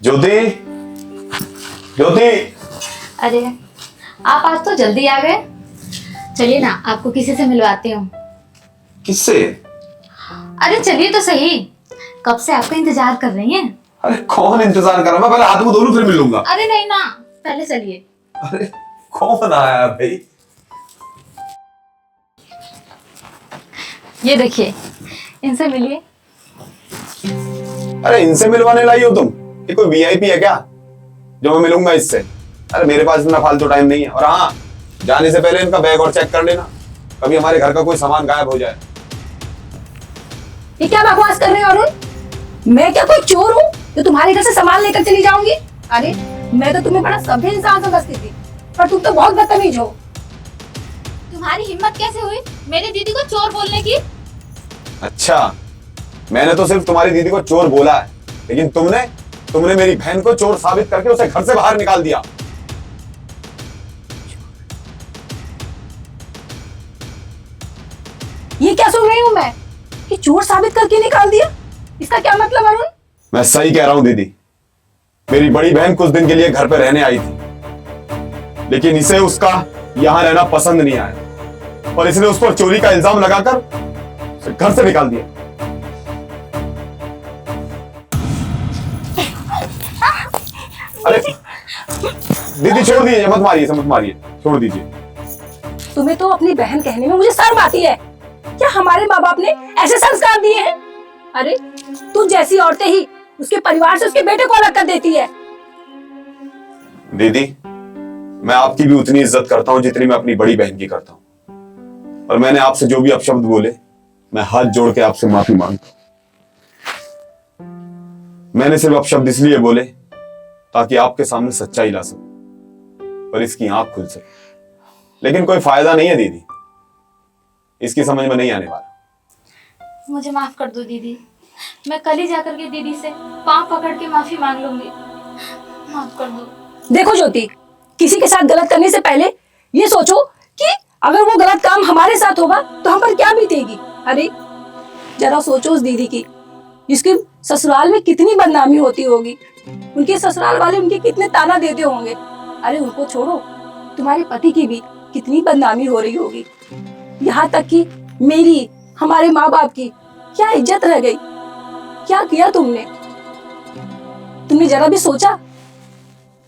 ज्योति, ज्योति। अरे आप आज तो जल्दी आ गए। चलिए ना, आपको किसी से मिलवाती हूँ। किससे? अरे चलिए तो सही, कब से आपका इंतजार कर रही हैं। अरे कौन इंतजार कर रहा? मैं पहले हाथ मुंह धो लूं फिर मिल लूंगा। अरे नहीं ना, पहले चलिए। अरे कौन आया भाई? ये देखिए, इनसे मिलिए। अरे इनसे मिलवाने लाई हो तुम? ये कोई वीआईपी है क्या जो मैं मिलूंगा इससे? अरे मेरे पास इतना फालतू टाइम नहीं है। और हाँ, जाने से पहले इनका बैग और चेक कर लेना, कभी हमारे घर का कोई सामान गायब हो जाए। ये क्या बकवास कर रहे हो अरुण? मैं क्या कोई चोर हूँ जो तुम्हारे घर से सामान लेकर चली जाऊंगी? अरे मैं तो तुम्हें बड़ा सभ्य इंसान समझती थी, पर तुम तो बहुत बदतमीज हो। तुम्हारी हिम्मत कैसे हुई मेरी दीदी को चोर बोलने की? अच्छा, मैंने तो सिर्फ तुम्हारी दीदी को चोर बोला है, लेकिन तुमने मेरी बहन को चोर साबित करके उसे घर से बाहर निकाल दिया। ये क्या सुन रही हूँ मैं कि चोर साबित करके निकाल दिया? इसका क्या मतलब अरुण? मैं सही कह रहा हूं दीदी। मेरी बड़ी बहन कुछ दिन के लिए घर पे रहने आई थी, लेकिन इसे उसका यहां रहना पसंद नहीं आया और इसने उस पर चोरी का इल्जाम लगाकर उसे घर से निकाल दिया। अरे दीदी छोड़ दीजिए, मत मारिए, मत मारिए, छोड़ दीजिए। तुम्हें तो अपनी बहन कहने में मुझे शर्म आती है। क्या हमारे माँ बाप ने ऐसे संस्कार दिए हैं? अरे तू जैसी औरतें ही उसके परिवार से उसके बेटे को अलग कर देती है। दीदी, मैं आपकी भी उतनी इज्जत करता हूं जितनी मैं अपनी बड़ी बहन की करता हूं, और मैंने आपसे जो भी अपशब्द बोले, मैं हाथ जोड़ के आपसे माफी मांगता हूं। मैंने सिर्फ अपशब्द इसलिए बोले ताकि आपके सामने सच्चाई ला सकूं और इसकी आंख खुल सके, लेकिन कोई फायदा नहीं है दीदी, इसकी समझ में नहीं आने वाला। मुझे माफ कर दो दीदी, मैं कल ही जाकर के दीदी से पांव पकड़ के माफी मांग लूंगी। माफ कर दो। देखो ज्योति, किसी के साथ गलत करने से पहले ये सोचो कि अगर वो गलत काम हमारे साथ होगा तो हम पर क्या बीतेगी। अरे जरा सोचो उस दीदी की, जिसके ससुराल में कितनी बदनामी होती होगी, उनके ससुराल वाले उनके कितने ताना देते होंगे। अरे उनको छोड़ो, तुम्हारे पति की भी कितनी बदनामी हो रही होगी, यहाँ तक कि मेरी, हमारे माँ बाप की क्या इज्जत रह गई। क्या किया तुमने? तुमने जरा भी सोचा